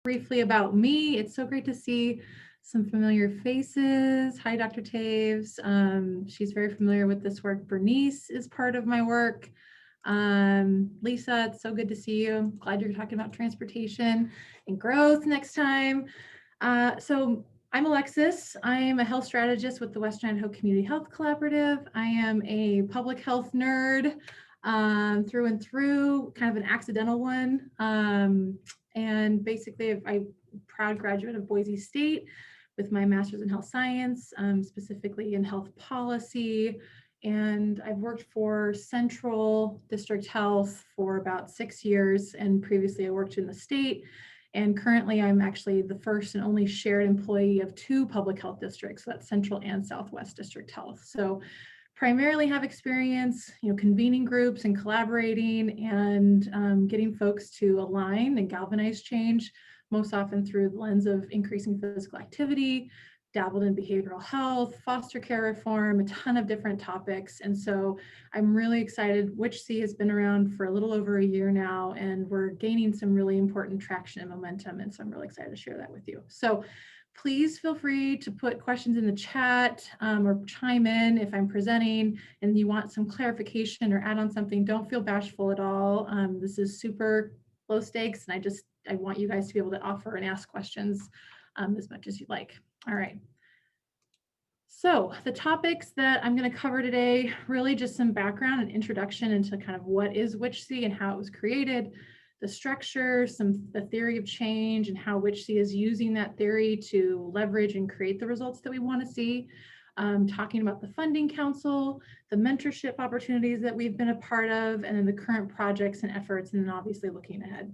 Briefly about me, it's so great to see some familiar faces. Hi, Dr. Taves. She's very familiar with this work. Bernice is part of my work. Lisa, it's so good to see you. I'm glad you're talking about transportation and growth next time. So I'm Alexis. I am a health strategist with the Western Idaho Community Health Collaborative. I am a public health nerd through and through, kind of an accidental one. And basically, I'm a proud graduate of Boise State with my master's in health science, specifically in health policy. And I've worked for Central District Health for about 6 years. And previously I worked in the state. And currently I'm actually the first and only shared employee of 2 public health districts, so that's Central and Southwest District Health. So primarily have experience, convening groups and collaborating and getting folks to align and galvanize change, most often through the lens of increasing physical activity, dabbled in behavioral health, foster care reform, a ton of different topics. And so I'm really excited. WICHC has been around for a little over a year now, and we're gaining some really important traction and momentum. And so I'm really excited to share that with you. So please feel free to put questions in the chat or chime in if I'm presenting and you want some clarification or add on something. Don't feel bashful at all. This is super low stakes, and I want you guys to be able to offer and ask questions as much as you'd like. All right. So the topics that I'm going to cover today, really just some background and introduction into kind of what is WICHC and how it was created, the structure, the theory of change, and how WICHC is using that theory to leverage and create the results that we want to see. Talking about the funding council, the mentorship opportunities that we've been a part of, and then the current projects and efforts, and then obviously looking ahead.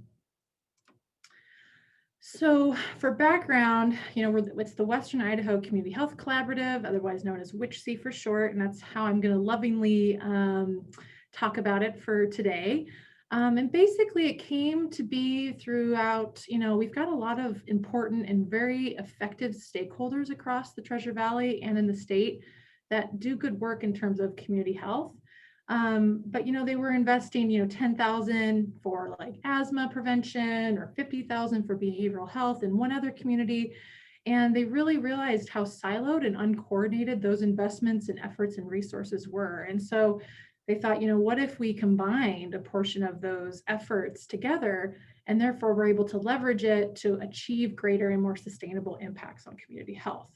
So for background, it's the Western Idaho Community Health Collaborative, otherwise known as WICHC for short, and that's how I'm going to lovingly talk about it for today. And basically it came to be throughout, we've got a lot of important and very effective stakeholders across the Treasure Valley and in the state that do good work in terms of community health. But they were investing, $10,000 for like asthma prevention or $50,000 for behavioral health in one other community. And they really realized how siloed and uncoordinated those investments and efforts and resources were. And so they thought, what if we combined a portion of those efforts together, and therefore we're able to leverage it to achieve greater and more sustainable impacts on community health.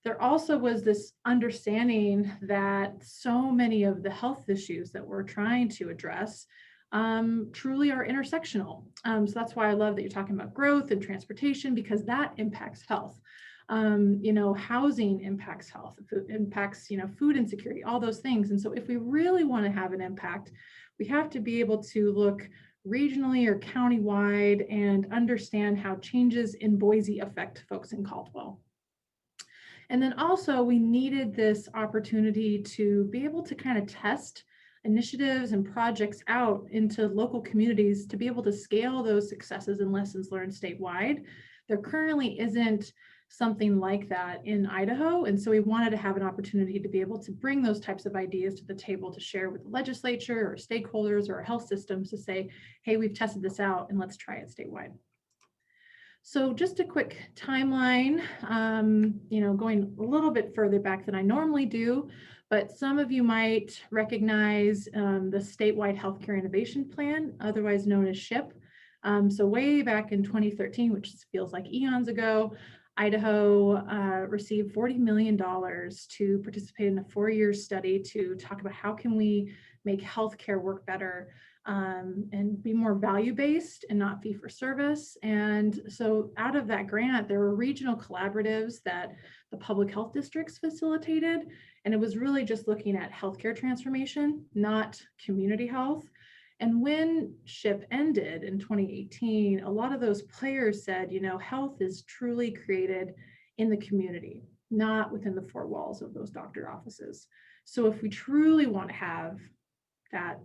There also was this understanding that so many of the health issues that we're trying to address truly are intersectional. So that's why I love that you're talking about growth and transportation, because that impacts health. Housing impacts health, impacts, food insecurity, all those things. And so if we really want to have an impact, we have to be able to look regionally or countywide and understand how changes in Boise affect folks in Caldwell. And then also we needed this opportunity to be able to kind of test initiatives and projects out into local communities to be able to scale those successes and lessons learned statewide. There currently isn't something like that in Idaho. And so we wanted to have an opportunity to be able to bring those types of ideas to the table to share with the legislature or stakeholders or our health systems to say, hey, we've tested this out and let's try it statewide. So just a quick timeline, going a little bit further back than I normally do, but some of you might recognize the statewide healthcare innovation plan, otherwise known as SHIP. So way back in 2013, which feels like eons ago, Idaho received $40 million to participate in a 4-year study to talk about how can we make healthcare work better and be more value-based and not fee-for-service. And so out of that grant, there were regional collaboratives that the public health districts facilitated. And it was really just looking at healthcare transformation, not community health. And when SHIP ended in 2018, a lot of those players said, health is truly created in the community, not within the 4 walls of those doctor offices. So if we truly want to have that,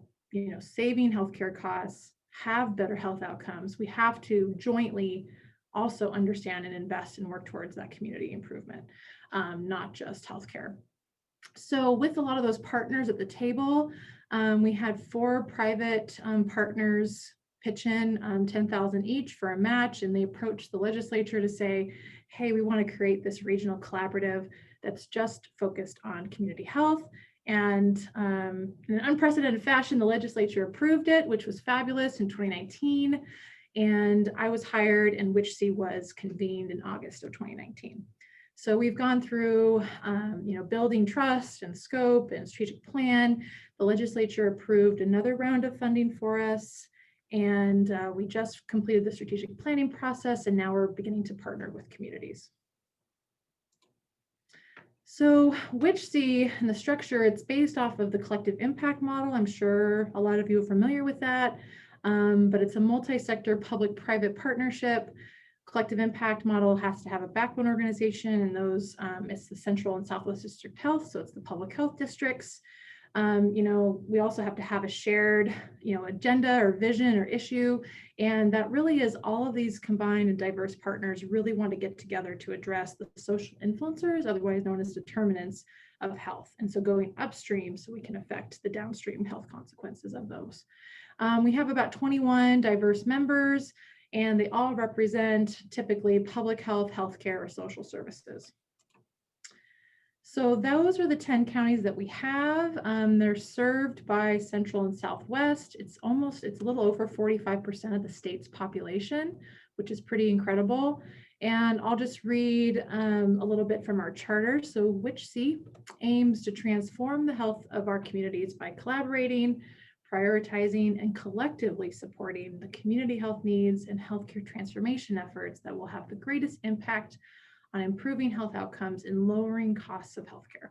saving healthcare costs, have better health outcomes, we have to jointly also understand and invest and work towards that community improvement, not just healthcare. So with a lot of those partners at the table, we had 4 private partners pitch in 10,000 each for a match, and they approached the legislature to say, hey, we want to create this regional collaborative that's just focused on community health. And in an unprecedented fashion, the legislature approved it, which was fabulous in 2019. And I was hired, and WICHC was convened in August of 2019. So we've gone through, building trust and scope and strategic plan. The legislature approved another round of funding for us. And we just completed the strategic planning process, and now we're beginning to partner with communities. So WICHC and the structure, it's based off of the collective impact model. I'm sure a lot of you are familiar with that, but it's a multi-sector public-private partnership. Collective impact model has to have a backbone organization, and those, it's the Central and Southwest District Health, so it's the public health districts. We also have to have a shared, agenda or vision or issue. And that really is all of these combined and diverse partners really want to get together to address the social influencers, otherwise known as determinants of health. And so going upstream so we can affect the downstream health consequences of those. We have about 21 diverse members, and they all represent typically public health, healthcare, or social services. So those are the 10 counties that we have. They're served by Central and Southwest. It's a little over 45% of the state's population, which is pretty incredible. And I'll just read a little bit from our charter. So WICHC aims to transform the health of our communities by collaborating, prioritizing, and collectively supporting the community health needs and healthcare transformation efforts that will have the greatest impact on improving health outcomes and lowering costs of healthcare.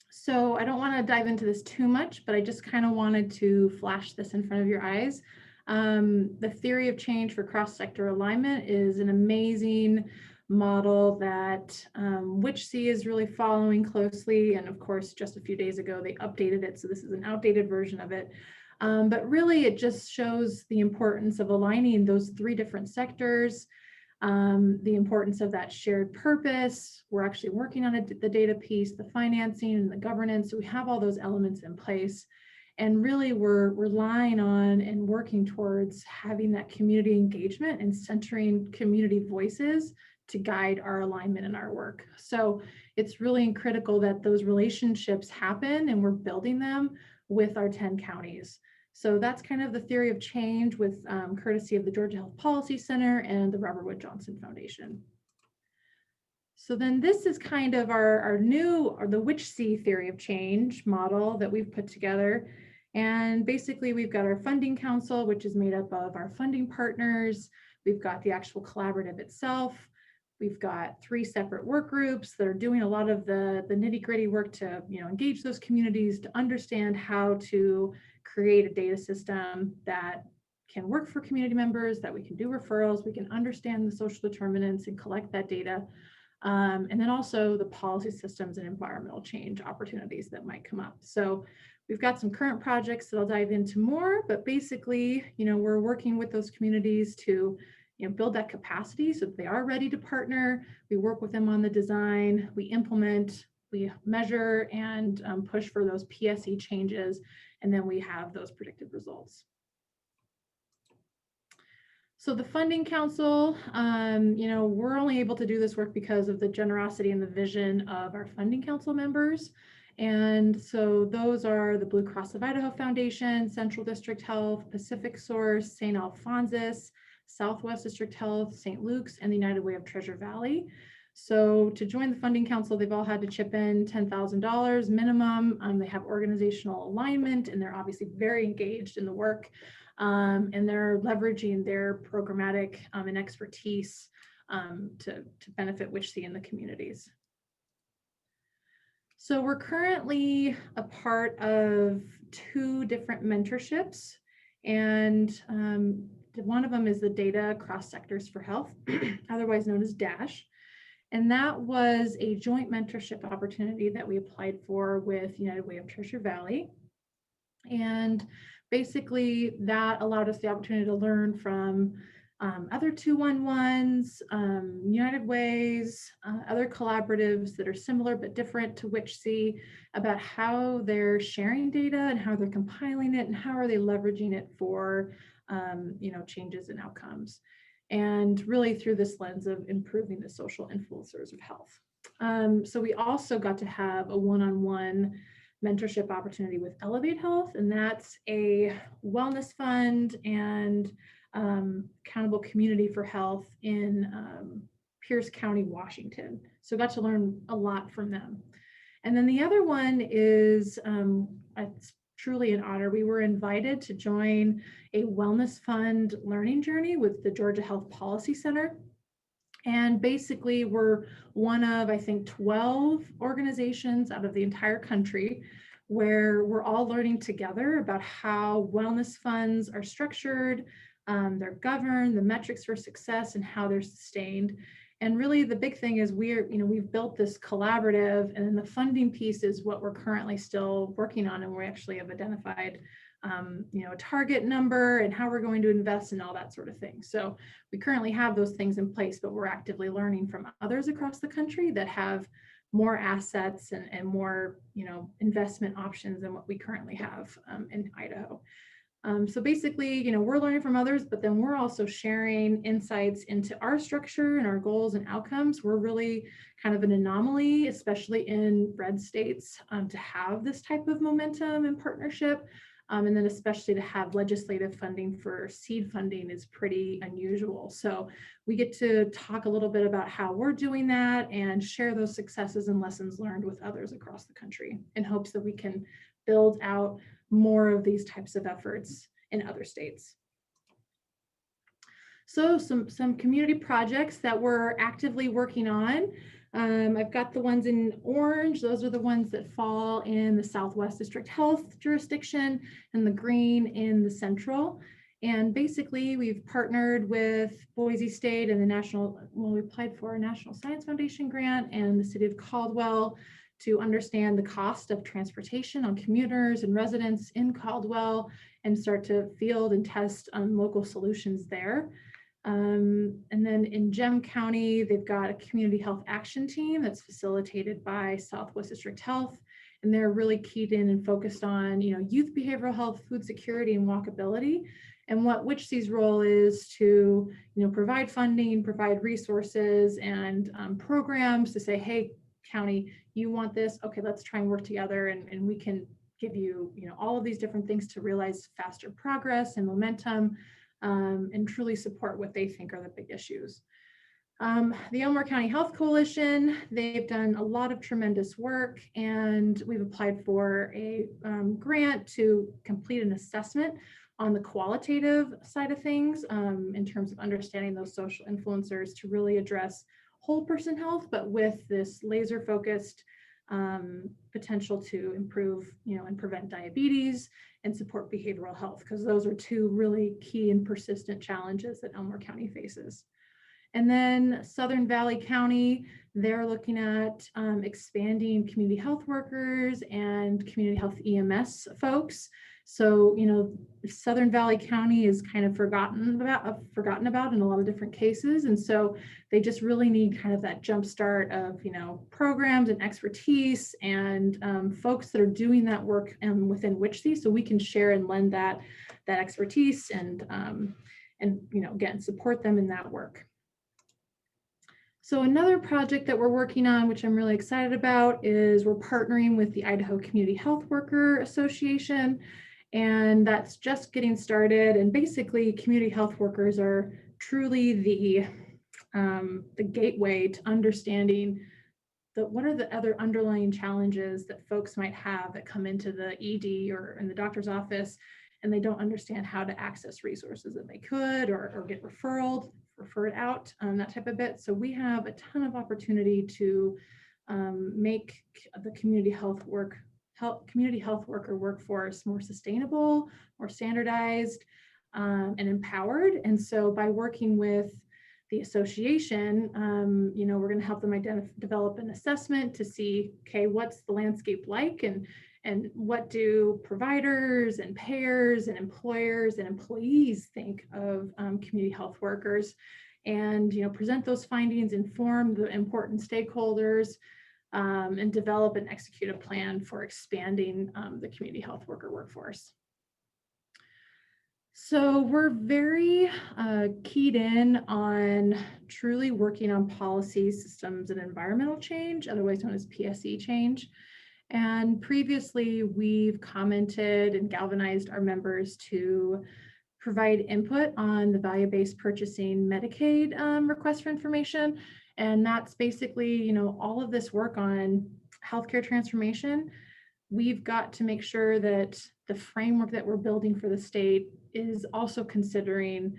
So I don't want to dive into this too much, but I just kind of wanted to flash this in front of your eyes. The theory of change for cross-sector alignment is an amazing model that WICHC is really following closely. And of course, just a few days ago, they updated it. So this is an outdated version of it. But really, it just shows the importance of aligning those three different sectors, the importance of that shared purpose. We're actually working on the data piece, the financing, and the governance. So we have all those elements in place. And really, we're relying on and working towards having that community engagement and centering community voices to guide our alignment in our work. So it's really critical that those relationships happen, and we're building them with our 10 counties. So that's kind of the theory of change with courtesy of the Georgia Health Policy Center and the Robert Wood Johnson Foundation. So then this is kind of the WICHC theory of change model that we've put together. And basically we've got our funding council, which is made up of our funding partners. We've got the actual collaborative itself. We've got 3 separate work groups that are doing a lot of the nitty-gritty work to engage those communities, to understand how to create a data system that can work for community members, that we can do referrals, we can understand the social determinants and collect that data. And then also the policy systems and environmental change opportunities that might come up. So we've got some current projects that I'll dive into more, but basically, we're working with those communities to build that capacity so that they are ready to partner. We work with them on the design, we implement, we measure and push for those PSE changes, and then we have those predicted results. So the Funding Council, we're only able to do this work because of the generosity and the vision of our Funding Council members. And so those are the Blue Cross of Idaho Foundation, Central District Health, Pacific Source, St. Alphonsus, Southwest District Health, St. Luke's, and the United Way of Treasure Valley. So to join the Funding Council, they've all had to chip in $10,000 minimum. They have organizational alignment, and they're obviously very engaged in the work. And they're leveraging their programmatic and expertise to benefit WICHC in the communities. So we're currently a part of 2 different mentorships, and one of them is the Data Cross Sectors for Health, otherwise known as DASH. And that was a joint mentorship opportunity that we applied for with United Way of Treasure Valley. And basically that allowed us the opportunity to learn from other 211s, United Ways, other collaboratives that are similar but different to WICHC about how they're sharing data and how they're compiling it and how are they leveraging it for changes in outcomes. And really through this lens of improving the social influencers of health. So we also got to have a one-on-one mentorship opportunity with Elevate Health, and that's a wellness fund and accountable community for health in Pierce County, Washington. So got to learn a lot from them. And then the other one is, it's truly an honor. We were invited to join a wellness fund learning journey with the Georgia Health Policy Center. And basically we're one of, I think, 12 organizations out of the entire country where we're all learning together about how wellness funds are structured, they're governed, the metrics for success, and how they're sustained. And really the big thing is we've built this collaborative, and then the funding piece is what we're currently still working on, and we actually have identified a target number and how we're going to invest and all that sort of thing. So we currently have those things in place, but we're actively learning from others across the country that have more assets and more investment options than what we currently have in Idaho. So basically, we're learning from others, but then we're also sharing insights into our structure and our goals and outcomes. We're really kind of an anomaly, especially in red states, to have this type of momentum and partnership. And then especially to have legislative funding for seed funding is pretty unusual. So we get to talk a little bit about how we're doing that and share those successes and lessons learned with others across the country in hopes that we can build out more of these types of efforts in other states. So some community projects that we're actively working on. I've got the ones in orange. Those are the ones that fall in the Southwest District Health jurisdiction, and the green in the central. And basically we've partnered with Boise State and we applied for a National Science Foundation grant and the City of Caldwell to understand the cost of transportation on commuters and residents in Caldwell and start to field and test local solutions there. And then in Gem County, they've got a community health action team that's facilitated by Southwest District Health. And they're really keyed in and focused on, youth behavioral health, food security, and walkability. And what WICHC's role is to, provide funding, provide resources and programs to say, hey, county, you want this? Okay, let's try and work together, and we can give you, all of these different things to realize faster progress and momentum. And truly support what they think are the big issues. The Elmore County Health Coalition, they've done a lot of tremendous work, and we've applied for a grant to complete an assessment on the qualitative side of things in terms of understanding those social influencers to really address whole person health, but with this laser focused potential to improve, and prevent diabetes and support behavioral health, because those are two really key and persistent challenges that Elmore County faces. And then Southern Valley County, they're looking at expanding community health workers and community health EMS folks. So, Southern Valley County is kind of forgotten about in a lot of different cases. And so they just really need kind of that jumpstart of, programs and expertise and folks that are doing that work within WICHC, so we can share and lend that expertise and again, support them in that work. So another project that we're working on, which I'm really excited about, is we're partnering with the Idaho Community Health Worker Association. And that's just getting started. And basically, community health workers are truly the gateway to understanding what are the other underlying challenges that folks might have that come into the ED or in the doctor's office, and they don't understand how to access resources that they could or get referred out, that type of bit. So we have a ton of opportunity to make the community health worker workforce more sustainable, more standardized, and empowered. And so by working with the association, we're going to help them develop an assessment to see, okay, what's the landscape like, and and what do providers and payers and employers and employees think of community health workers, and present those findings, inform the important stakeholders, and develop and execute a plan for expanding the community health worker workforce. So we're very keyed in on truly working on policy, systems, and environmental change, otherwise known as PSE change. And previously, we've commented and galvanized our members to provide input on the value-based purchasing Medicaid request for information. And that's basically, all of this work on healthcare transformation. We've got to make sure that the framework that we're building for the state is also considering,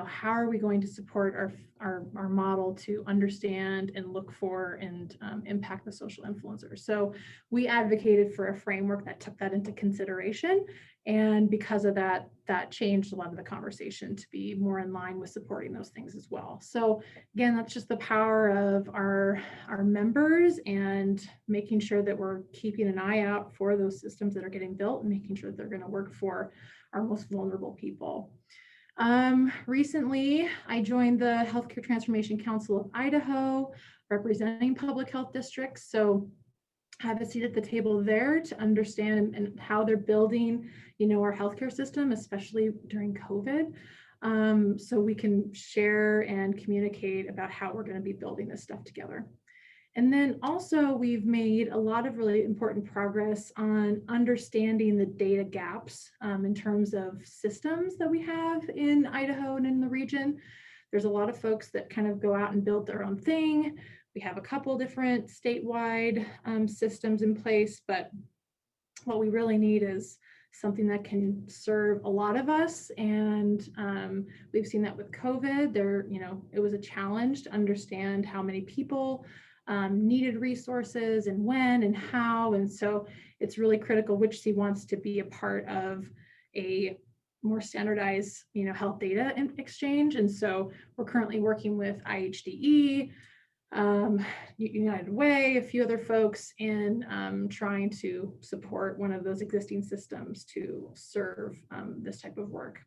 how are we going to support our model to understand and look for and impact the social influencers. So we advocated for a framework that took that into consideration. And because of that, that changed a lot of the conversation to be more in line with supporting those things as well. So again, that's just the power of our members and making sure that we're keeping an eye out for those systems that are getting built and making sure that they're going to work for our most vulnerable people. Recently, I joined the Healthcare Transformation Council of Idaho, representing public health districts. So I have a seat at the table there to understand and how they're building, our healthcare system, especially during COVID. So we can share and communicate about how we're going to be building this stuff together. And then also we've made a lot of really important progress on understanding the data gaps in terms of systems that we have in Idaho and in the region. There's a lot of folks that kind of go out and build their own thing. We have a couple different statewide systems in place, but what we really need is something that can serve a lot of us. And we've seen that with COVID. It was a challenge to understand how many people needed resources and when and how. And so it's really critical. WICHC wants to be a part of a more standardized, health data exchange. And so we're currently working with IHDE, United Way, a few other folks in trying to support one of those existing systems to serve this type of work.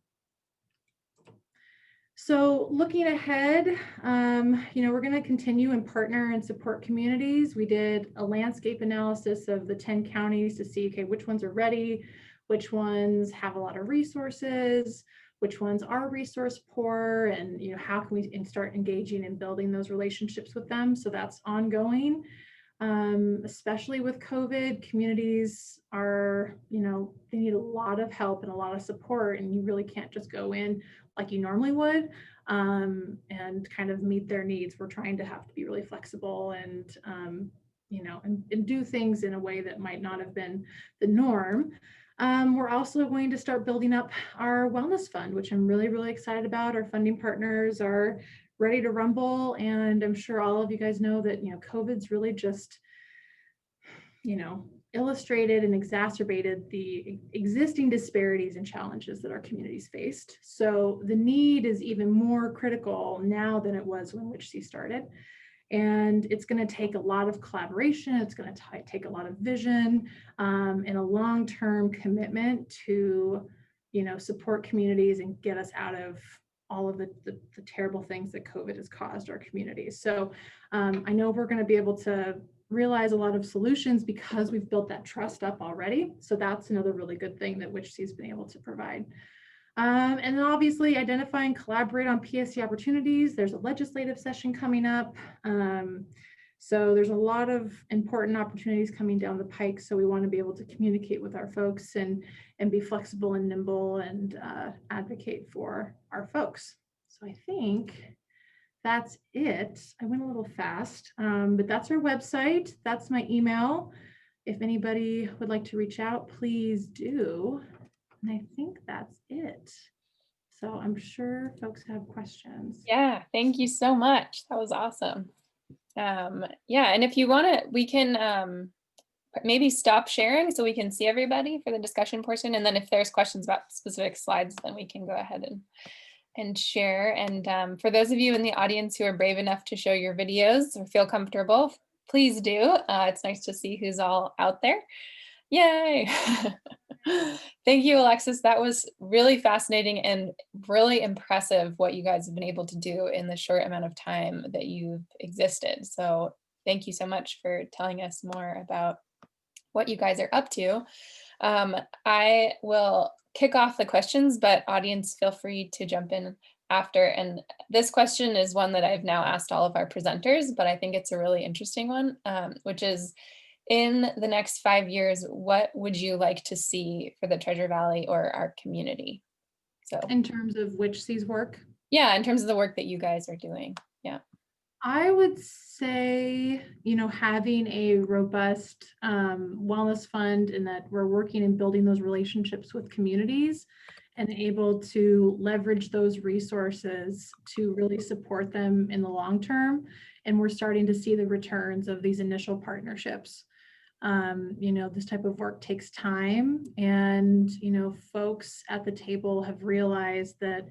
So looking ahead, we're going to continue and partner and support communities. We did a landscape analysis of the 10 counties to see, okay, which ones are ready, which ones have a lot of resources, which ones are resource poor, and how can we start engaging and building those relationships with them. So that's ongoing. Especially with COVID, communities are, they need a lot of help and a lot of support, and you really can't just go in like you normally would and kind of meet their needs. We're trying to have to be really flexible and, and do things in a way that might not have been the norm. We're also going to start building up our wellness fund, which I'm really, really excited about. Our funding partners are ready to rumble. And I'm sure all of you guys know that, COVID's really just, illustrated and exacerbated the existing disparities and challenges that our communities faced. So the need is even more critical now than it was when WICHC started. And it's going to take a lot of collaboration. It's going to take a lot of vision and a long-term commitment to, support communities and get us out of all of the terrible things that COVID has caused our communities. So I know we're going to be able to realize a lot of solutions because we've built that trust up already. So that's another really good thing that WICHC has been able to provide. And then obviously identify and collaborate on PSC opportunities. There's a legislative session coming up. So there's a lot of important opportunities coming down the pike. So we want to be able to communicate with our folks and be flexible and nimble and advocate for our folks. So I think that's it. I went a little fast, but that's our website. That's my email. If anybody would like to reach out, please do. And I think that's it. So I'm sure folks have questions. Yeah, thank you so much. That was awesome. Yeah, and if you want to, we can maybe stop sharing so we can see everybody for the discussion portion. And then if there's questions about specific slides, then we can go ahead and share. And for those of you in the audience who are brave enough to show your videos or feel comfortable, please do. It's nice to see who's all out there. Yay. Thank you, Alexis. That was really fascinating and really impressive what you guys have been able to do in the short amount of time that you've existed. So thank you so much for telling us more about what you guys are up to. I will kick off the questions, but audience, feel free to jump in after. And this question is one that I've now asked all of our presenters, but I think it's a really interesting one, which is, in the next 5 years, what would you like to see for the Treasure Valley or our community? So In terms of WICHC's work? yeah, in terms of the work that you guys are doing. Yeah. I would say, having a robust wellness fund, and that we're working and building those relationships with communities and able to leverage those resources to really support them in the long term. And we're starting to see the returns of these initial partnerships. This type of work takes time, and, folks at the table have realized that,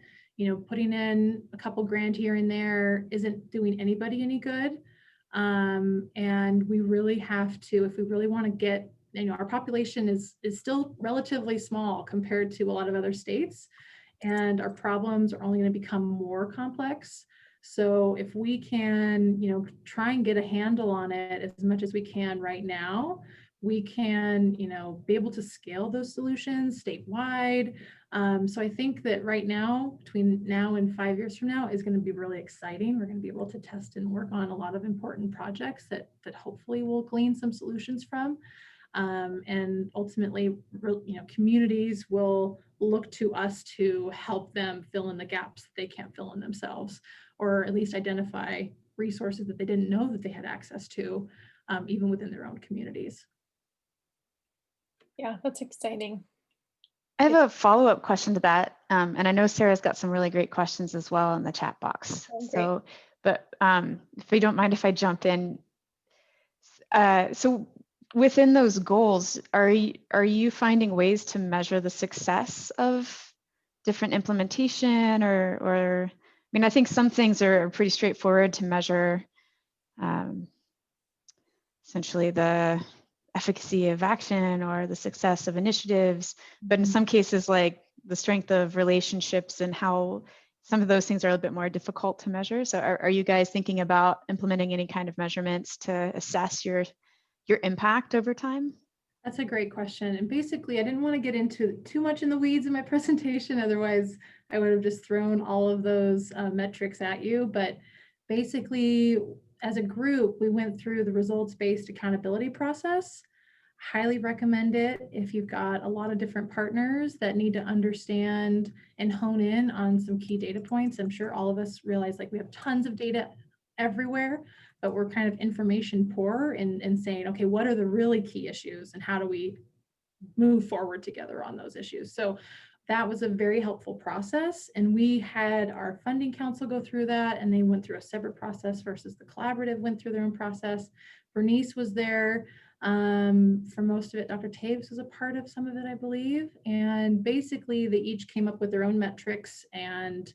putting in a couple grand here and there isn't doing anybody any good. And we really have to, if we really want to get, our population is still relatively small compared to a lot of other states, and our problems are only going to become more complex. So if we can, try and get a handle on it as much as we can right now, we can, be able to scale those solutions statewide. So I think that right now, between now and 5 years from now, is going to be really exciting. We're going to be able to test and work on a lot of important projects that hopefully we'll glean some solutions from. And ultimately, communities will look to us to help them fill in the gaps that they can't fill in themselves, or at least identify resources that they didn't know that they had access to, even within their own communities. Yeah, that's exciting. I have a follow-up question to that. And I know Sarah's got some really great questions as well in the chat box. Oh, so, but if you don't mind if I jump in. So within those goals, are you finding ways to measure the success of different implementation, or I mean, I think some things are pretty straightforward to measure, essentially the efficacy of action or the success of initiatives, but in some cases, like the strength of relationships and how some of those things are a little bit more difficult to measure. So are you guys thinking about implementing any kind of measurements to assess your impact over time? That's a great question. And basically, I didn't want to get into too much in the weeds in my presentation. Otherwise, I would have just thrown all of those metrics at you. But basically, as a group, we went through the results-based accountability process. Highly recommend it if you've got a lot of different partners that need to understand and hone in on some key data points. I'm sure all of us realize, like, we have tons of data everywhere, but we're kind of information poor in saying, okay, what are the really key issues and how do we move forward together on those issues? So that was a very helpful process. And we had our funding council go through that, and they went through a separate process versus the collaborative went through their own process. Bernice was there for most of it. Dr. Taves was a part of some of it, I believe. And basically they each came up with their own metrics, and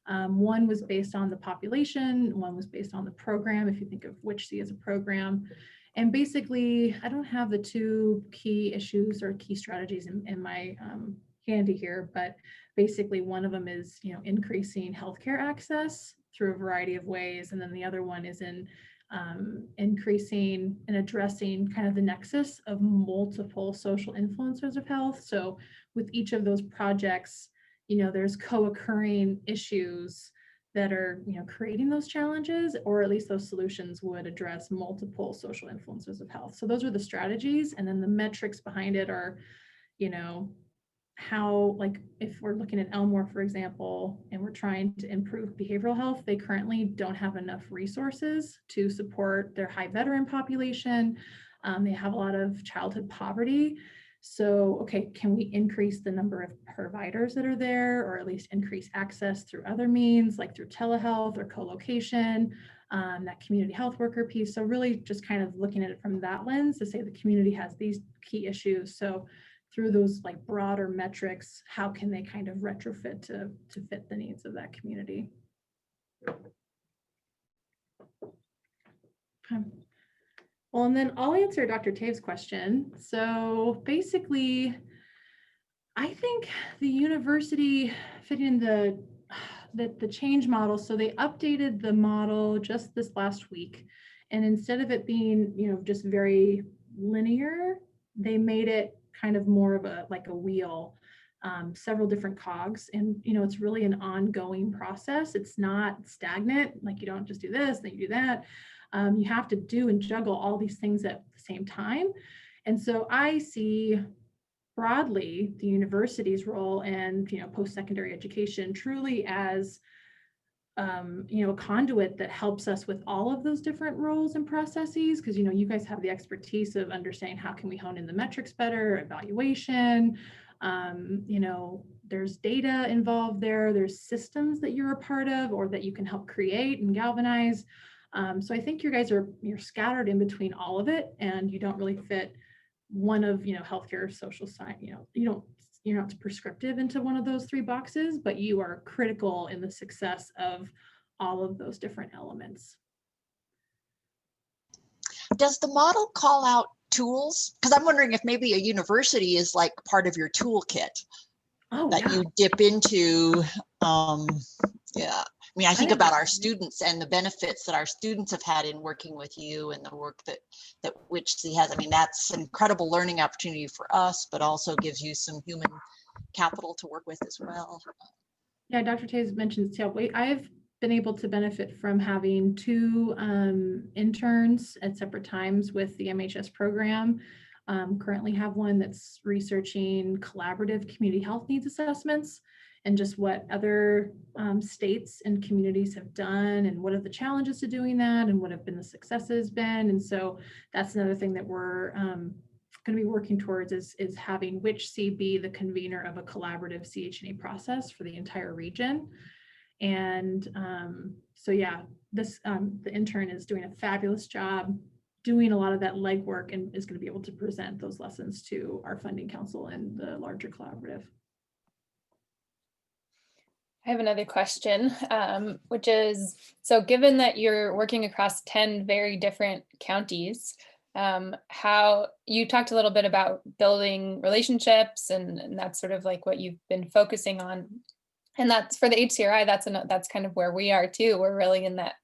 one was based on the population, one was based on the program, if you think of WICHC as a program. And basically, I don't have the two key issues or key strategies in my handy here, but basically one of them is, increasing healthcare access through a variety of ways. And then the other one is in increasing and addressing kind of the nexus of multiple social influencers of health. So with each of those projects, there's co-occurring issues that are, creating those challenges, or at least those solutions would address multiple social influences of health. So those are the strategies. And then the metrics behind it are, how, like, if we're looking at Elmore, for example, and we're trying to improve behavioral health, they currently don't have enough resources to support their high veteran population. They have a lot of childhood poverty. So, okay, can we increase the number of providers that are there, or at least increase access through other means, like through telehealth or co-location, that community health worker piece? So really just kind of looking at it from that lens to say the community has these key issues. So through those, like, broader metrics, how can they kind of retrofit to fit the needs of that community? Okay. Well, Well, and then I'll answer Dr. Tave's question. So basically, I think the university fit in the change model. So they updated the model just this last week. And instead of it being, just very linear, they made it kind of more of like a wheel, several different cogs. And, it's really an ongoing process. It's not stagnant. Like you don't just do this, then you do that. You have to do and juggle all these things at the same time. And so I see broadly the university's role and post-secondary education truly as a conduit that helps us with all of those different roles and processes, because you guys have the expertise of understanding how can we hone in the metrics better, evaluation, there's data involved there's systems that you're a part of or that you can help create and galvanize. So I think you're scattered in between all of it, and you don't really fit one of healthcare, social science. You're not prescriptive into one of those three boxes, but you are critical in the success of all of those different elements. Does the model call out tools? Because I'm wondering if maybe a university is like part of your toolkit that you dip into. Yeah. I mean, I think about our students and the benefits that our students have had in working with you and the work that WICHC has. I mean, that's an incredible learning opportunity for us, but also gives you some human capital to work with as well. Yeah, Dr. Tays mentioned I've been able to benefit from having two interns at separate times with the MHS program. Currently have one that's researching collaborative community health needs assessments and just what other states and communities have done and what are the challenges to doing that and what have been the successes been. And so that's another thing that we're going to be working towards is having WICHC be the convener of a collaborative CHNA process for the entire region. And so yeah, this the intern is doing a fabulous job doing a lot of that legwork and is going to be able to present those lessons to our funding council and the larger collaborative. I have another question, which is, so given that you're working across 10 very different counties, how you talked a little bit about building relationships and that's sort of like what you've been focusing on. And that's for the HCRI, that's kind of where we are too. We're really in that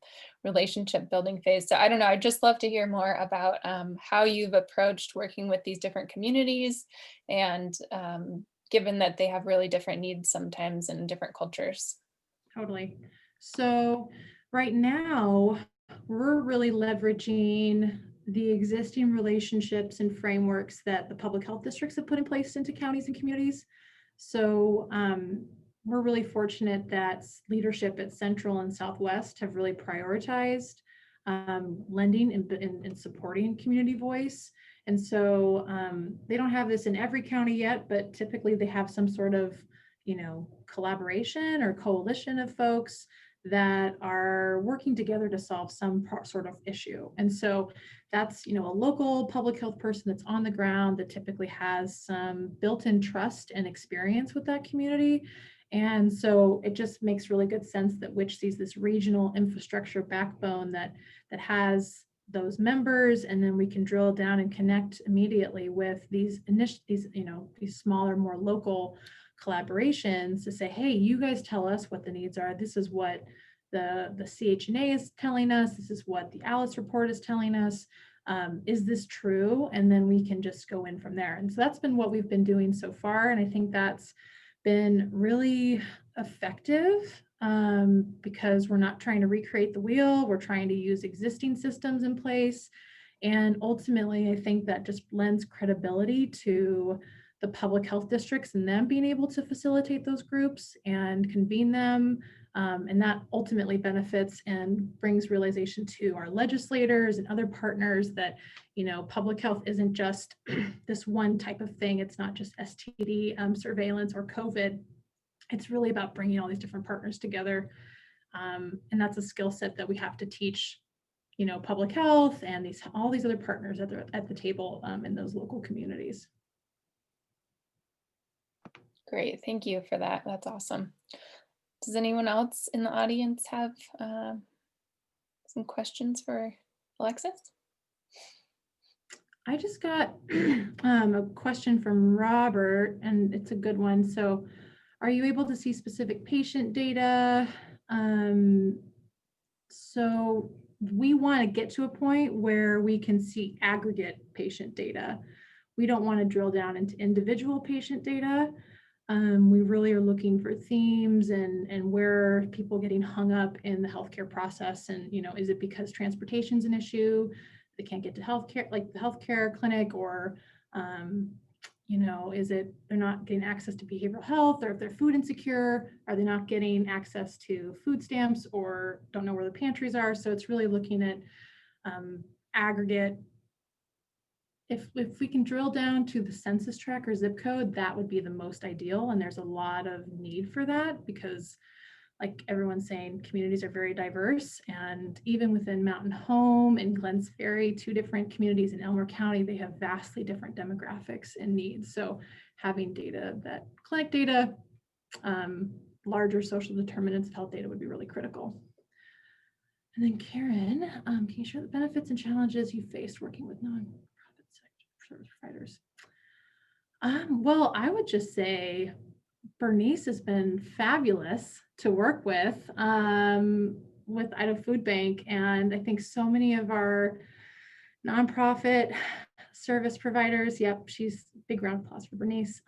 relationship building phase. So I don't know, I'd just love to hear more about how you've approached working with these different communities and given that they have really different needs sometimes and different cultures. Totally. So right now, we're really leveraging the existing relationships and frameworks that the public health districts have put in place into counties and communities. So we're really fortunate that leadership at Central and Southwest have really prioritized lending and supporting community voice. And so they don't have this in every county yet, but typically they have some sort of, collaboration or coalition of folks that are working together to solve some sort of issue. And so that's, a local public health person that's on the ground that typically has some built-in trust and experience with that community. And so it just makes really good sense that WICHC sees this regional infrastructure backbone that has those members, and then we can drill down and connect immediately with these smaller, more local collaborations to say, hey, you guys tell us what the needs are. This is what the CHNA is telling us. This is what the ALICE report is telling us. Is this true? And then we can just go in from there. And so that's been what we've been doing so far. And I think that's been really effective because we're not trying to recreate the wheel. We're trying to use existing systems in place. And ultimately, I think that just lends credibility to the public health districts and them being able to facilitate those groups and convene them. And that ultimately benefits and brings realization to our legislators and other partners that, public health isn't just this one type of thing. It's not just STD surveillance or COVID. It's really about bringing all these different partners together. And that's a skill set that we have to teach, public health and all these other partners at the table in those local communities. Great, thank you for that. That's awesome. Does anyone else in the audience have some questions for Alexis? I just got a question from Robert, and it's a good one. So, are you able to see specific patient data? So we want to get to a point where we can see aggregate patient data. We don't want to drill down into individual patient data. We really are looking for themes and where are people getting hung up in the healthcare process. And, is it because transportation is an issue? They can't get to healthcare, like the healthcare clinic, or, is it they're not getting access to behavioral health, or if they're food insecure, are they not getting access to food stamps or don't know where the pantries are? So it's really looking at aggregate. If we can drill down to the census tract or zip code, that would be the most ideal. And there's a lot of need for that because, like everyone's saying, communities are very diverse. And even within Mountain Home and Glens Ferry, two different communities in Elmer County, they have vastly different demographics and needs. So having data, that clinic data, larger social determinants of health data would be really critical. And then Karen, can you share the benefits and challenges you faced working with nonprofit service providers? Well, I would just say Bernice has been fabulous to work with Idaho Food Bank. And I think so many of our nonprofit service providers, yep, she's big round of applause for Bernice.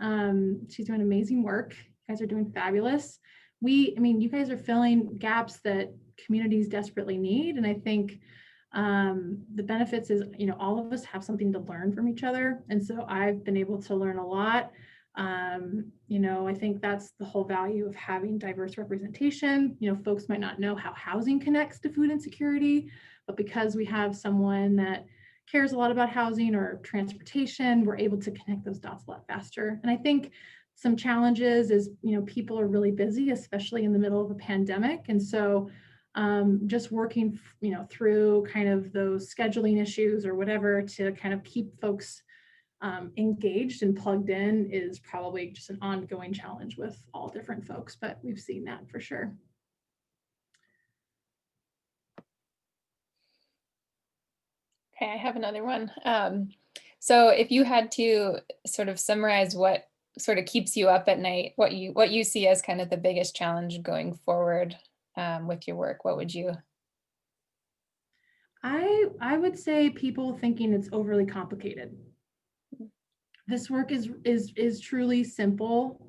She's doing amazing work. You guys are doing fabulous. You guys are filling gaps that communities desperately need. And I think the benefits is, all of us have something to learn from each other. And so I've been able to learn a lot. I think that's the whole value of having diverse representation. Folks might not know how housing connects to food insecurity, but because we have someone that cares a lot about housing or transportation, we're able to connect those dots a lot faster. And I think some challenges is, people are really busy, especially in the middle of a pandemic. And so just working, through kind of those scheduling issues or whatever to kind of keep folks engaged and plugged in is probably just an ongoing challenge with all different folks, but we've seen that for sure. Okay, I have another one. So if you had to sort of summarize what sort of keeps you up at night, what you see as kind of the biggest challenge going forward with your work, what would you? I would say people thinking it's overly complicated. This work is truly simple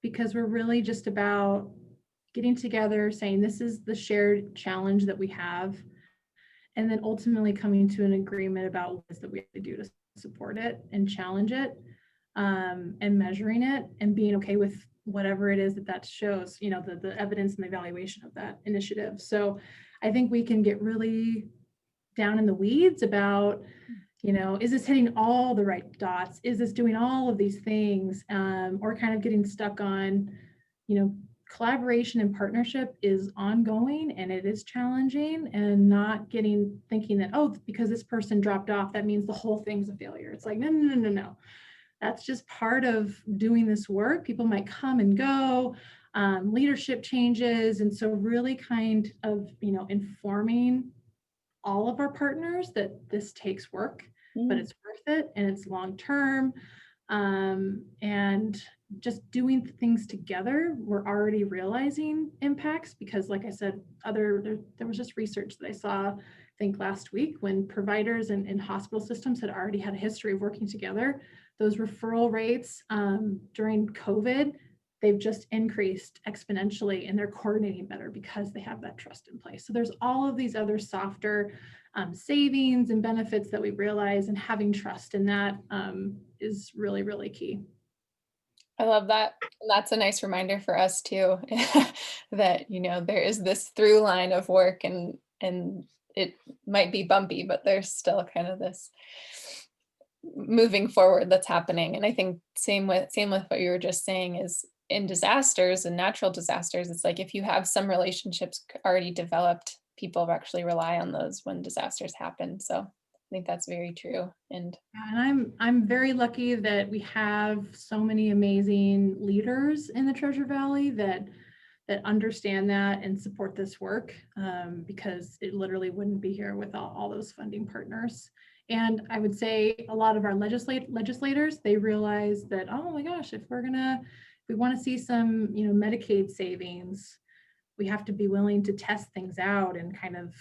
because we're really just about getting together, saying this is the shared challenge that we have, and then ultimately coming to an agreement about what it is that we have to do to support it and challenge it, and measuring it and being okay with whatever it is that shows, the evidence and the evaluation of that initiative. So I think we can get really down in the weeds about, is this hitting all the right dots? Is this doing all of these things? Or kind of getting stuck on, collaboration and partnership is ongoing and it is challenging, and not thinking that, oh, because this person dropped off, that means the whole thing's a failure. It's like, no. That's just part of doing this work. People might come and go, leadership changes. And so really kind of, informing all of our partners that this takes work, but it's worth it and it's long-term. And just doing things together, we're already realizing impacts because, like I said, there was just research that I saw, I think last week, when providers and hospital systems had already had a history of working together, those referral rates during COVID, they've just increased exponentially, and they're coordinating better because they have that trust in place. So there's all of these other softer savings and benefits that we realize, and having trust in that is really, really key. I love that. That's a nice reminder for us too, that, there is this through line of work, and it might be bumpy, but there's still kind of this moving forward that's happening. And I think same with what you were just saying is in disasters and natural disasters, it's like if you have some relationships already developed, people actually rely on those when disasters happen. So I think that's very true. And I'm very lucky that we have so many amazing leaders in the Treasure Valley that understand that and support this work, because it literally wouldn't be here without all those funding partners. And I would say a lot of our legislators, they realize that, oh my gosh, if we want to see some, Medicaid savings, we have to be willing to test things out and kind of,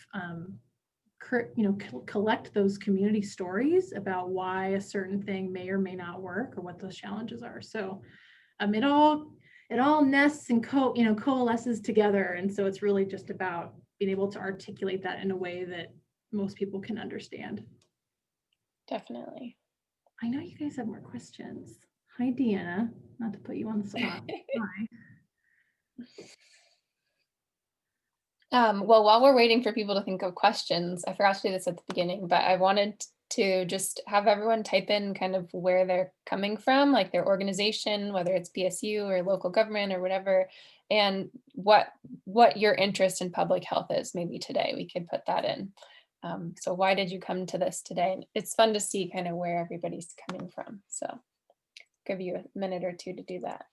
collect those community stories about why a certain thing may or may not work or what those challenges are. So it all nests and coalesces together. And so it's really just about being able to articulate that in a way that most people can understand. Definitely. I know you guys have more questions. Hi, Deanna. Not to put you on the spot. Hi. Well, while we're waiting for people to think of questions, I forgot to do this at the beginning, but I wanted to just have everyone type in kind of where they're coming from, like their organization, whether it's PSU or local government or whatever, and what your interest in public health is. Maybe today we could put that in. So why did you come to this today? And it's fun to see kind of where everybody's coming from. So give you a minute or two to do that.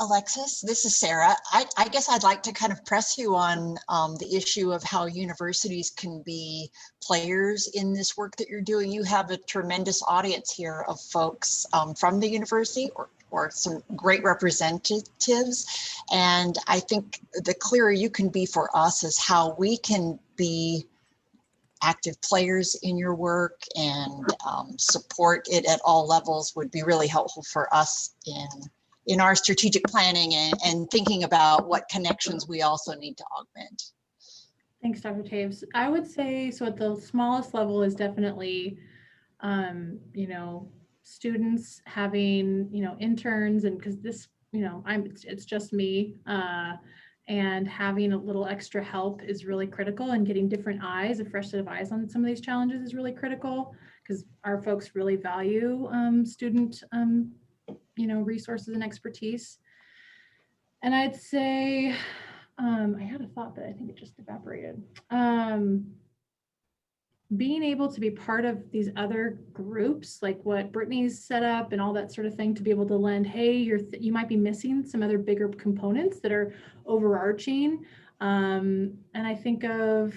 Alexis, this is Sarah. I guess I'd like to kind of press you on the issue of how universities can be players in this work that you're doing. You have a tremendous audience here of folks from the university or some great representatives. And I think the clearer you can be for us is how we can be active players in your work and support it at all levels would be really helpful for us in our strategic planning and thinking about what connections we also need to augment. Thanks, Dr. Taves. I would say, so at the smallest level is definitely, students having, interns, and because this, it's just me, and having a little extra help is really critical, and getting different eyes, a fresh set of eyes on some of these challenges is really critical, because our folks really value student resources and expertise. And I'd say, I had a thought, but I think it just evaporated. Being able to be part of these other groups, like what Brittany's set up and all that sort of thing, to be able to lend, hey, you might be missing some other bigger components that are overarching. And I think of,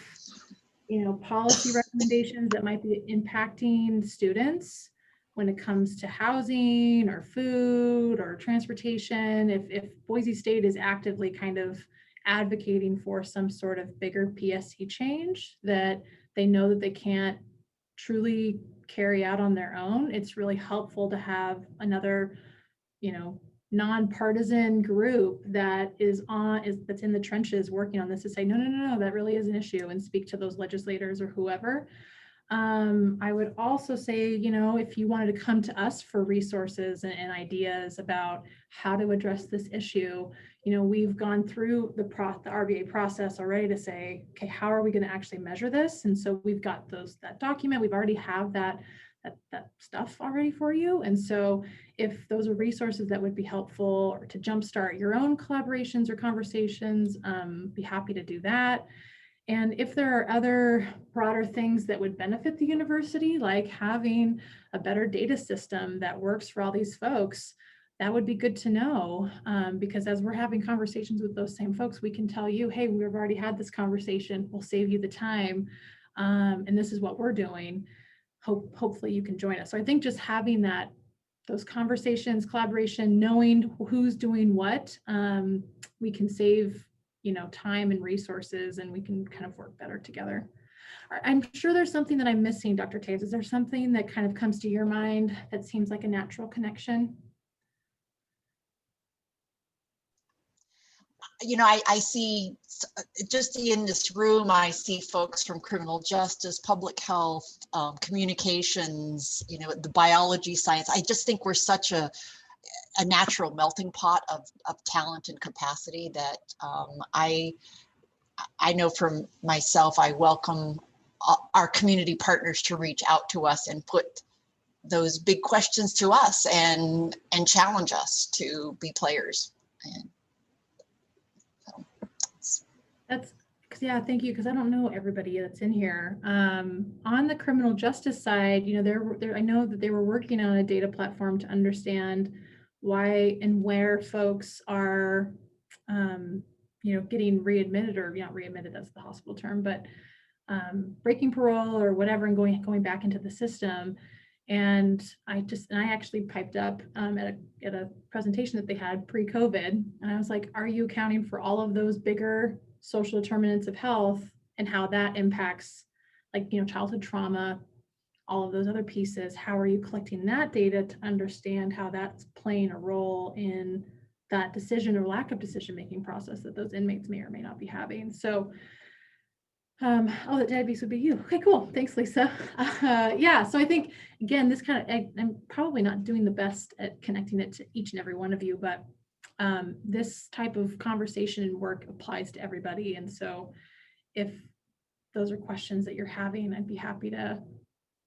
policy recommendations that might be impacting students when it comes to housing or food or transportation. If Boise State is actively kind of advocating for some sort of bigger PSC change that they know that they can't truly carry out on their own, it's really helpful to have another, nonpartisan group that that's in the trenches working on this to say, no, that really is an issue, and speak to those legislators or whoever. I would also say, if you wanted to come to us for resources and ideas about how to address this issue, we've gone through the RBA process already to say, okay, how are we going to actually measure this? And so we've got that document, we've already have that stuff already for you. And so if those are resources that would be helpful or to jumpstart your own collaborations or conversations, be happy to do that. And if there are other broader things that would benefit the university, like having a better data system that works for all these folks, that would be good to know, because as we're having conversations with those same folks, we can tell you, hey, we've already had this conversation, we'll save you the time, and this is what we're doing. Hopefully you can join us. So I think just having those conversations, collaboration, knowing who's doing what, we can save time and resources, and we can kind of work better together. I'm sure there's something that I'm missing, Dr. Taves. Is there something that kind of comes to your mind that seems like a natural connection? I see just in this room, I see folks from criminal justice, public health, communications, the biology science. I just think we're such a natural melting pot of talent and capacity that I know from myself, I welcome our community partners to reach out to us and put those big questions to us and challenge us to be players. And yeah, thank you, because I don't know everybody that's in here. On the criminal justice side, I know that they were working on a data platform to understand why and where folks are getting readmitted, or not readmitted, that's the hospital term, but breaking parole or whatever, and going back into the system. And I actually piped up at a presentation that they had pre-COVID, and I was like, are you accounting for all of those bigger social determinants of health and how that impacts, like, childhood trauma, all of those other pieces? How are you collecting that data to understand how that's playing a role in that decision or lack of decision-making process that those inmates may or may not be having? So the database would be you. Okay, cool. Thanks, Lisa. Yeah, so I think, again, this I'm probably not doing the best at connecting it to each and every one of you, but this type of conversation and work applies to everybody. And so if those are questions that you're having, I'd be happy to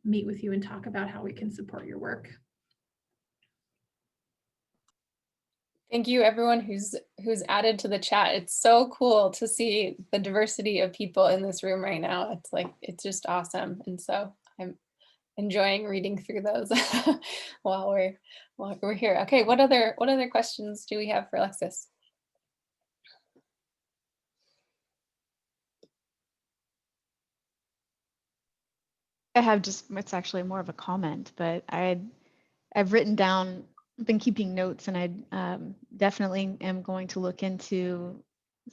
meet with you and talk about how we can support your work. Thank you, everyone who's added to the chat. It's so cool to see the diversity of people in this room right now. It's just awesome. And so I'm enjoying reading through those while we're here. Okay, what other questions do we have for Alexis? I have it's actually more of a comment, but I've written down, been keeping notes, and I definitely am going to look into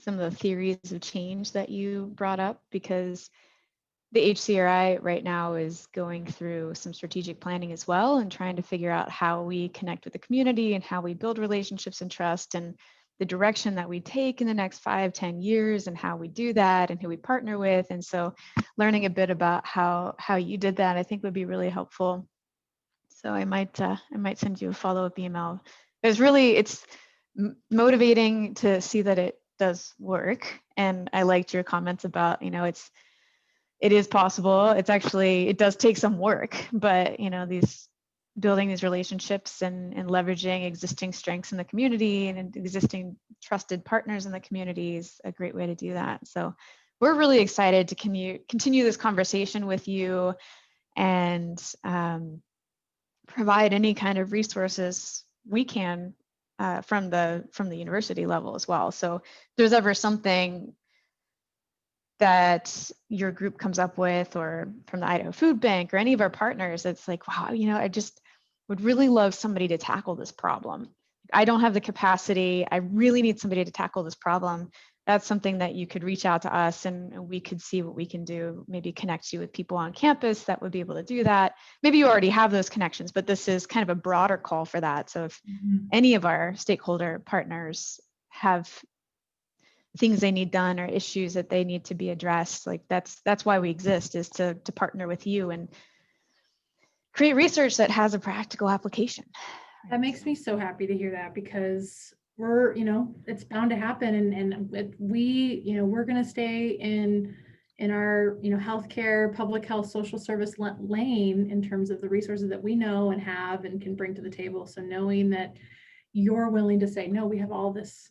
some of the theories of change that you brought up, because the HCRI right now is going through some strategic planning as well, and trying to figure out how we connect with the community and how we build relationships and trust, and the direction that we take in the next 5-10 years, and how we do that, and who we partner with. And so learning a bit about how you did that, I think, would be really helpful. So I might send you a follow-up email. It's motivating to see that it does work. And I liked your comments about, it is possible. It does take some work, but building these relationships and leveraging existing strengths in the community and existing trusted partners in the community is a great way to do that. So we're really excited to continue this conversation with you, and provide any kind of resources we can from the university level as well. So if there's ever something that your group comes up with, or from the Idaho Food Bank or any of our partners, it's like, wow, I just would really love somebody to tackle this problem. I don't have the capacity. I really need somebody to tackle this problem. That's something that you could reach out to us, and we could see what we can do, maybe connect you with people on campus that would be able to do that. Maybe you already have those connections, but this is kind of a broader call for that. So if any of our stakeholder partners have things they need done or issues that they need to be addressed, like that's why we exist, is to partner with you and create research that has a practical application. That makes me so happy to hear that, because we're, it's bound to happen, and we're going to stay in our, healthcare, public health, social service lane in terms of the resources that we know and have and can bring to the table. So knowing that you're willing to say, no, we have all this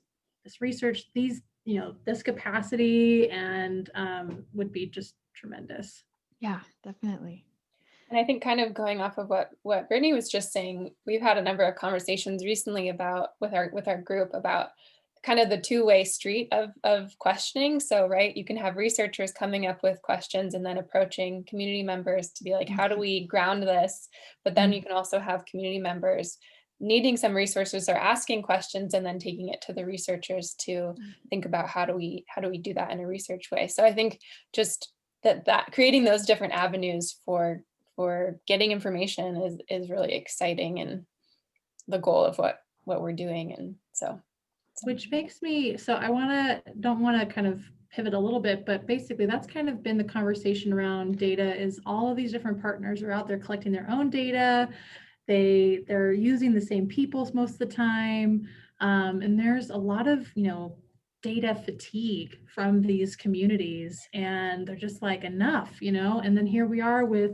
research, this capacity, and would be just tremendous. Yeah, definitely. And I think, kind of going off of what Brittany was just saying, we've had a number of conversations recently with our group about kind of the two-way street of questioning. So, right, you can have researchers coming up with questions and then approaching community members to be like, how do we ground this? But then you can also have community members needing some resources or asking questions, and then taking it to the researchers to think about how do we do that in a research way. So I think just that creating those different avenues for getting information is really exciting, and the goal of what we're doing. And so which makes me, so don't want to kind of pivot a little bit, but basically that's kind of been the conversation around data, is all of these different partners are out there collecting their own data. They're using the same peoples most of the time. And there's a lot of, data fatigue from these communities, and they're just like, enough, and then here we are with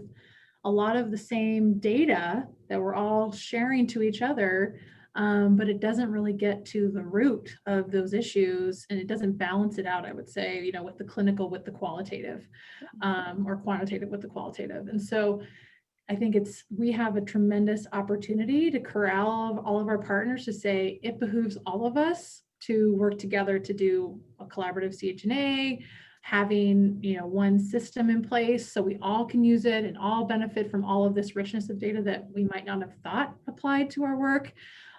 a lot of the same data that we're all sharing to each other, but it doesn't really get to the root of those issues, and it doesn't balance it out, I would say, with the clinical with the qualitative, or quantitative with the qualitative. And so I think we have a tremendous opportunity to corral all of our partners to say, it behooves all of us to work together to do a collaborative CHNA, having, you know, one system in place so we all can use it and all benefit from all of this richness of data that we might not have thought applied to our work.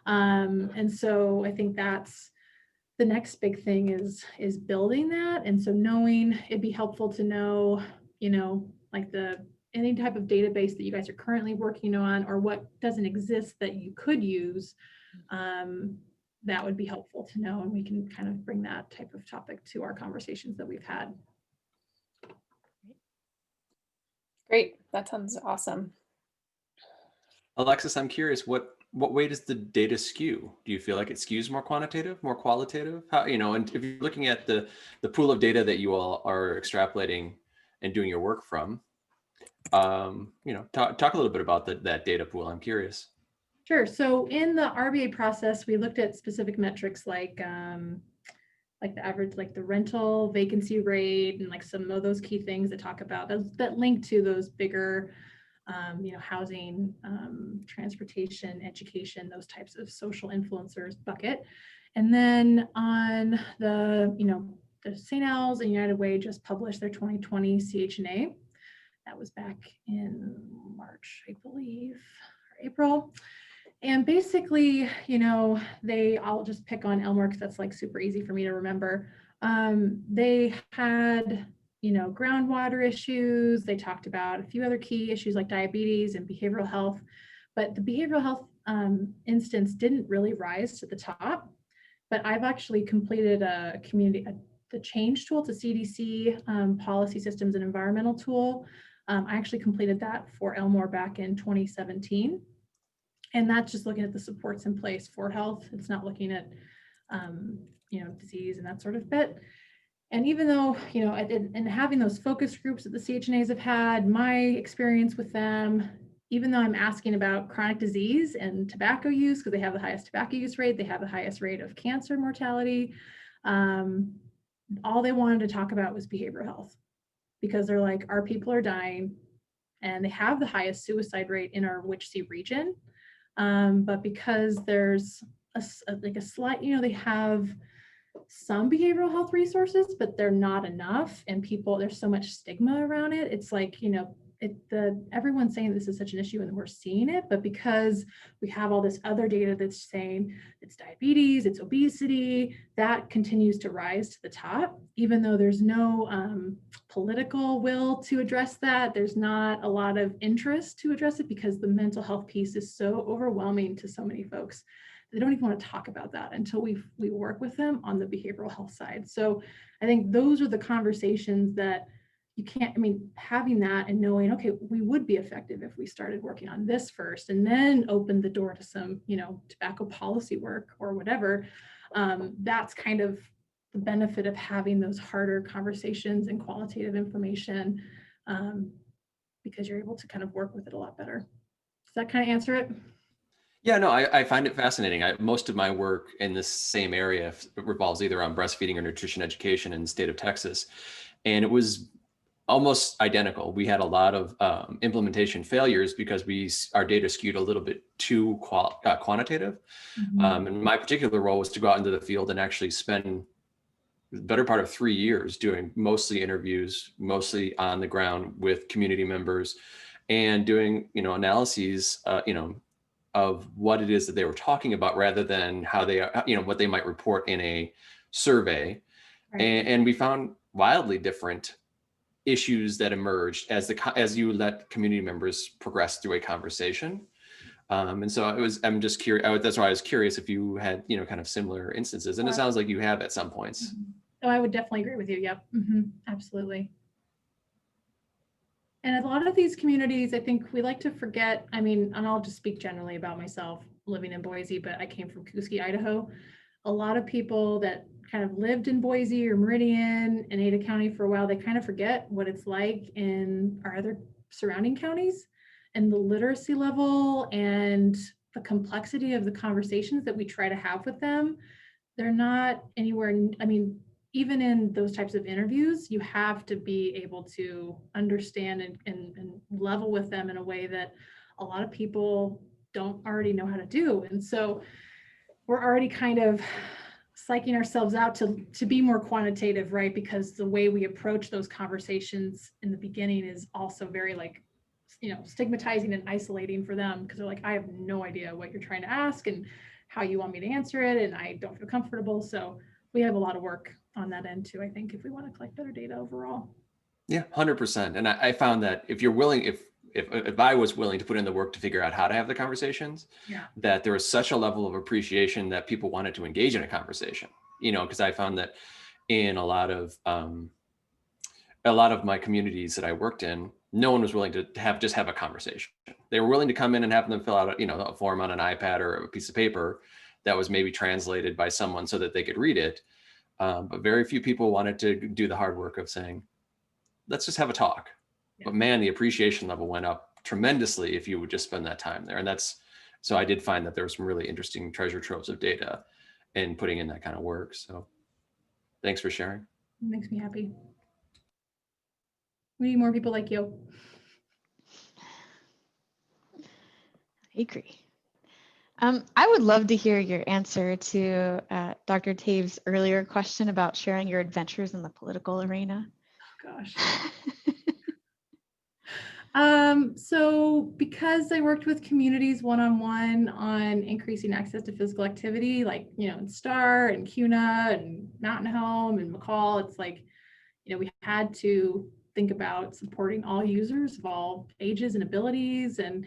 And so I think that's the next big thing is building that. And so knowing, it'd be helpful to know, you know, like any type of database that you guys are currently working on, or what doesn't exist that you could use. That would be helpful to know, and we can kind of bring that type of topic to our conversations that we've had. Great, that sounds awesome. Alexis, I'm curious, what way does the data skew? Do you feel like it skews more quantitative, more qualitative? How, you know, and if you're looking at the pool of data that you all are extrapolating and doing your work from, you know, talk a little bit about that data pool. I'm curious. Sure. So in the RBA process, we looked at specific metrics like the average, like the rental vacancy rate, and like some of those key things that talk about those, that link to those bigger, you know, housing, transportation, education, those types of social influencers bucket. And then on the, you know, the St. Al's and United Way just published their 2020 CHNA. That was back in March, I believe, or April. And basically, you know, I'll just pick on Elmore because that's like super easy for me to remember. They had, you know, groundwater issues. They talked about a few other key issues like diabetes and behavioral health, but the behavioral health instance didn't really rise to the top. But I've actually completed the change tool to CDC policy systems and environmental tool. I actually completed that for Elmore back in 2017. And that's just looking at the supports in place for health. It's not looking at, you know, disease and that sort of bit. And even though, you know, and having those focus groups that the CHNAs have had, my experience with them, even though I'm asking about chronic disease and tobacco use, because they have the highest tobacco use rate, they have the highest rate of cancer mortality, all they wanted to talk about was behavioral health, because they're like, our people are dying, and they have the highest suicide rate in our WICHC region. But because there's a slight, you know, they have some behavioral health resources, but they're not enough. And there's so much stigma around it. It's like, you know, everyone's saying this is such an issue and we're seeing it, but because we have all this other data that's saying it's diabetes, it's obesity, that continues to rise to the top, even though there's no political will to address that. There's not a lot of interest to address it because the mental health piece is so overwhelming to so many folks. They don't even want to talk about that until we work with them on the behavioral health side. So I think those are the conversations that you can't, I mean, having that and knowing, okay, we would be effective if we started working on this first and then opened the door to some, you know, tobacco policy work or whatever. That's kind of the benefit of having those harder conversations and qualitative information, because you're able to kind of work with it a lot better. Does that kind of answer it? Yeah, no, I find it fascinating. Most of my work in this same area revolves either on breastfeeding or nutrition education in the state of Texas. And it was almost identical. We had a lot of implementation failures because our data skewed a little bit too quantitative. Mm-hmm. And my particular role was to go out into the field and actually spend the better part of 3 years doing mostly interviews, mostly on the ground with community members, and doing, you know, analyses, you know, of what it is that they were talking about rather than how they, you know, what they might report in a survey. Right. And we found wildly different issues that emerged as you let community members progress through a conversation. And so I'm just curious. That's why I was curious if you had, you know, kind of similar instances, and it sounds like you have at some points. Mm-hmm. Oh, I would definitely agree with you. Yep. Mm-hmm. Absolutely. And a lot of these communities, I think we like to forget, I mean, and I'll just speak generally about myself living in Boise, but I came from WICHC, Idaho. A lot of people that kind of lived in Boise or Meridian and Ada County for a while, they kind of forget what it's like in our other surrounding counties, and the literacy level and the complexity of the conversations that we try to have with them. They're not anywhere, I mean, even in those types of interviews, you have to be able to understand and level with them in a way that a lot of people don't already know how to do. And so we're already kind of psyching ourselves out to be more quantitative, right? Because the way we approach those conversations in the beginning is also very like, stigmatizing and isolating for them, because they're like, I have no idea what you're trying to ask and how you want me to answer it, and I don't feel comfortable. So we have a lot of work on that end too, I think, if we want to collect better data overall. Yeah, 100%. And I found that if you're willing, if I was willing to put in the work to figure out how to have the conversations, that there was such a level of appreciation that people wanted to engage in a conversation, because I found that in a lot of my communities that I worked in, no one was willing to just have a conversation. They were willing to come in and have them fill out a form on an iPad or a piece of paper that was maybe translated by someone so that they could read it. But very few people wanted to do the hard work of saying, let's just have a talk. Yeah. But man, the appreciation level went up tremendously if you would just spend that time there. And so I did find that there were some really interesting treasure troves of data and putting in that kind of work. So thanks for sharing. It makes me happy. We need more people like you. I agree. I would love to hear your answer to Dr. Tave's earlier question about sharing your adventures in the political arena. Oh, gosh. So because I worked with communities one-on-one on increasing access to physical activity, like, in Star and CUNA and Mountain Home and McCall, it's like, we had to think about supporting all users of all ages and abilities, and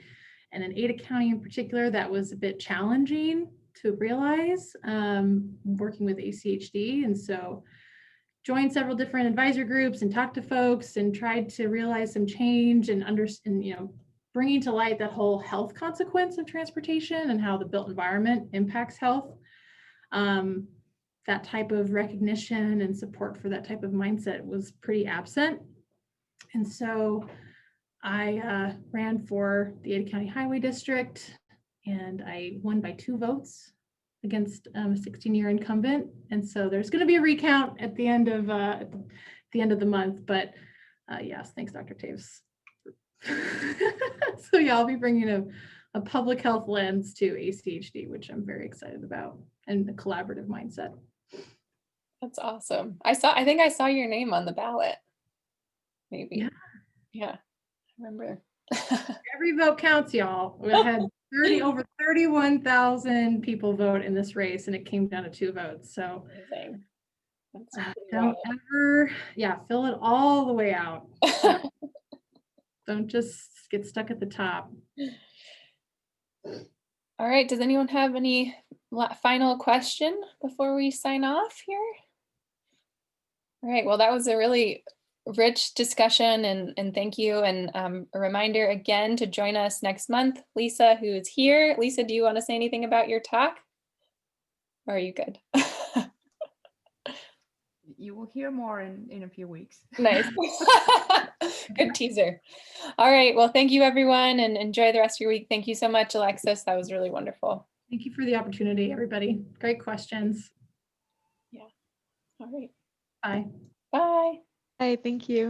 in Ada County in particular, that was a bit challenging to realize, working with ACHD. And so joined several different advisor groups and talked to folks and tried to realize some change and understand, bringing to light that whole health consequence of transportation and how the built environment impacts health. That type of recognition and support for that type of mindset was pretty absent. And so I ran for the Ada County Highway District, and I won by 2 votes against a 16-year incumbent. And so there's going to be a recount at the end of the month. But yes, thanks, Dr. Taves. So yeah, I'll be bringing a public health lens to ACHD, which I'm very excited about, and the collaborative mindset. That's awesome. I think I saw your name on the ballot. Maybe. Yeah. I remember. Every vote counts, y'all. We had over 31,000 people vote in this race, and it came down to 2 votes. So don't ever, fill it all the way out. Don't just get stuck at the top. All right. Does anyone have any final question before we sign off here? All right. Well, that was a really rich discussion, and thank you. And a reminder again to join us next month. Lisa, who is here. Lisa, do you want to say anything about your talk? Or are you good? You will hear more in a few weeks. Nice. Good teaser. All right. Well, thank you, everyone, and enjoy the rest of your week. Thank you so much, Alexis. That was really wonderful. Thank you for the opportunity, everybody. Great questions. Yeah. All right. Bye. Bye. Hi, thank you.